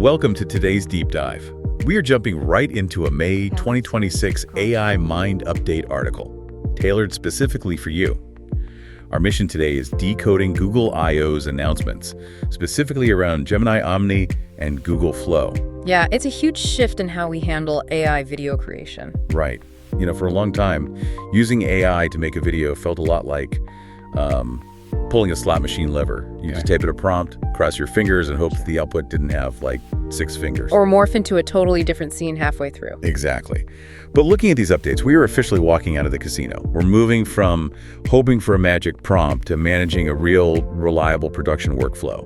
Welcome to today's deep dive. We are jumping right into a May 2026 AI Mind Update article, tailored specifically for you. Our mission today is decoding Google I/O's announcements, specifically around Gemini Omni and Google Flow. Yeah, it's a huge shift in how we handle AI video creation. Right. For a long time, using AI to make a video felt a lot like pulling a slot machine lever. You just type in a prompt, cross your fingers, and hope that the output didn't have like 6 fingers. Or morph into a totally different scene halfway through. Exactly. But looking at these updates, we are officially walking out of the casino. We're moving from hoping for a magic prompt to managing a real, reliable production workflow.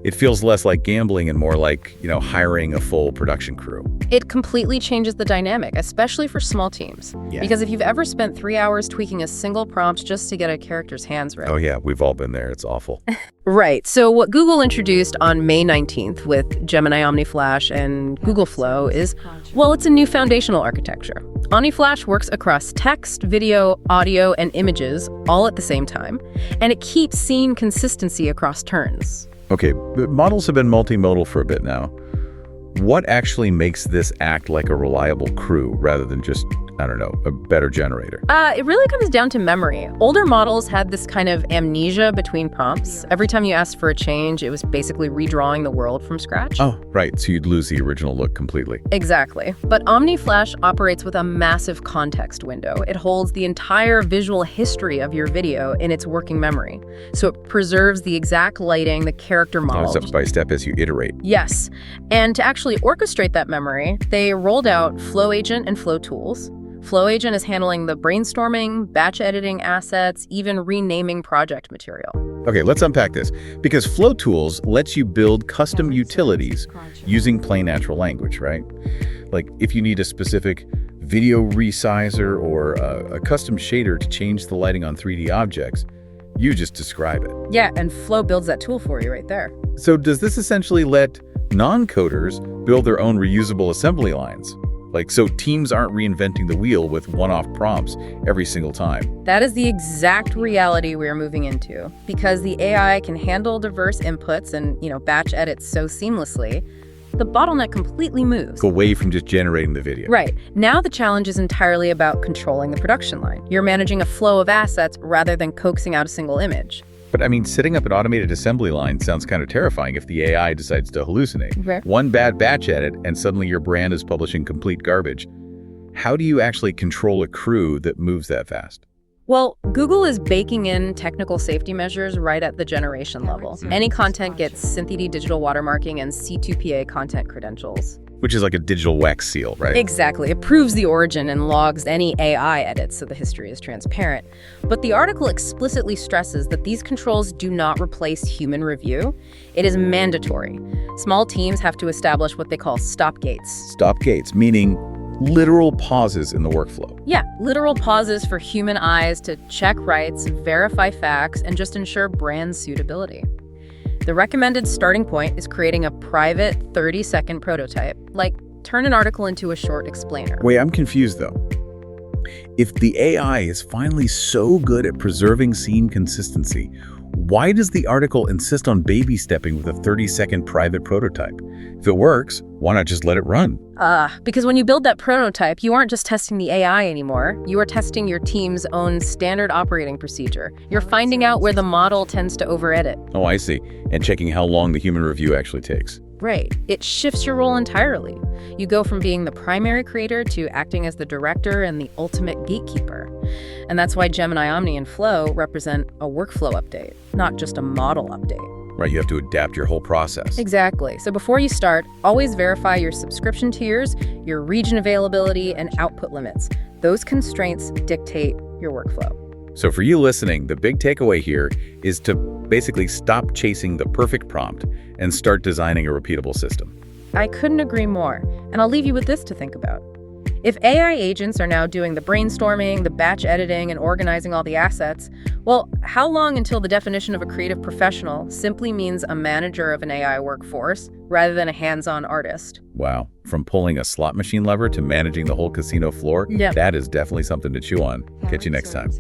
It feels less like gambling and more like, hiring a full production crew. It completely changes the dynamic, especially for small teams. Yeah. Because if you've ever spent 3 hours tweaking a single prompt just to get a character's hands right. Oh yeah, we've all been there. It's awful. Right. So what Google introduced on May 19th with Gemini Omni Flash and Google Flow is, well, it's a new foundational architecture. Omni Flash works across text, video, audio, and images all at the same time, and it keeps scene consistency across turns. Okay, but models have been multimodal for a bit now. What actually makes this act like a reliable crew rather than just, a better generator? It really comes down to memory. Older models had this kind of amnesia between prompts. Every time you asked for a change, it was basically redrawing the world from scratch. Oh, right, so you'd lose the original look completely. Exactly. But Omni Flash operates with a massive context window. It holds the entire visual history of your video in its working memory. So it preserves the exact lighting, the character model. Step by step as you iterate. Yes. And to actually orchestrate that memory, they rolled out Flow Agent and Flow Tools. Flow Agent is handling the brainstorming, batch editing assets, even renaming project material. Okay, let's unpack this. Because Flow Tools lets you build custom utilities using plain natural language, right? Like if you need a specific video resizer or a custom shader to change the lighting on 3D objects, you just describe it. Yeah, and Flow builds that tool for you right there. So does this essentially let non-coders build their own reusable assembly lines? So teams aren't reinventing the wheel with one-off prompts every single time. That is the exact reality we're moving into. Because the AI can handle diverse inputs and, batch edits so seamlessly, the bottleneck completely moves. Away from just generating the video. Right. Now the challenge is entirely about controlling the production line. You're managing a flow of assets rather than coaxing out a single image. But setting up an automated assembly line sounds kind of terrifying if the AI decides to hallucinate. Right. One bad batch edit and suddenly your brand is publishing complete garbage. How do you actually control a crew that moves that fast? Well, Google is baking in technical safety measures right at the generation level. Any content gets Synthd digital watermarking and C2PA content credentials. Which is like a digital wax seal, right? Exactly. It proves the origin and logs any AI edits so the history is transparent. But the article explicitly stresses that these controls do not replace human review. It is mandatory. Small teams have to establish what they call stop gates. Stop gates, meaning literal pauses in the workflow. Yeah, literal pauses for human eyes to check rights, verify facts, and just ensure brand suitability. The recommended starting point is creating a private 30-second prototype, like turn an article into a short explainer. Wait, I'm confused though. If the AI is finally so good at preserving scene consistency, why does the article insist on baby stepping with a 30-second private prototype? If it works, why not just let it run? Because when you build that prototype, you aren't just testing the AI anymore. You are testing your team's own standard operating procedure. You're finding out where the model tends to over-edit. Oh, I see. And checking how long the human review actually takes. Right. It shifts your role entirely. You go from being the primary creator to acting as the director and the ultimate gatekeeper. And that's why Gemini Omni and Flow represent a workflow update, not just a model update. Right, you have to adapt your whole process. Exactly. So before you start, always verify your subscription tiers, your region availability, and output limits. Those constraints dictate your workflow. So for you listening, the big takeaway here is to basically stop chasing the perfect prompt and start designing a repeatable system. I couldn't agree more. And I'll leave you with this to think about. If AI agents are now doing the brainstorming, the batch editing, and organizing all the assets, well, how long until the definition of a creative professional simply means a manager of an AI workforce rather than a hands-on artist? Wow. From pulling a slot machine lever to managing the whole casino floor, Yeah. That is definitely something to chew on. Catch you next time.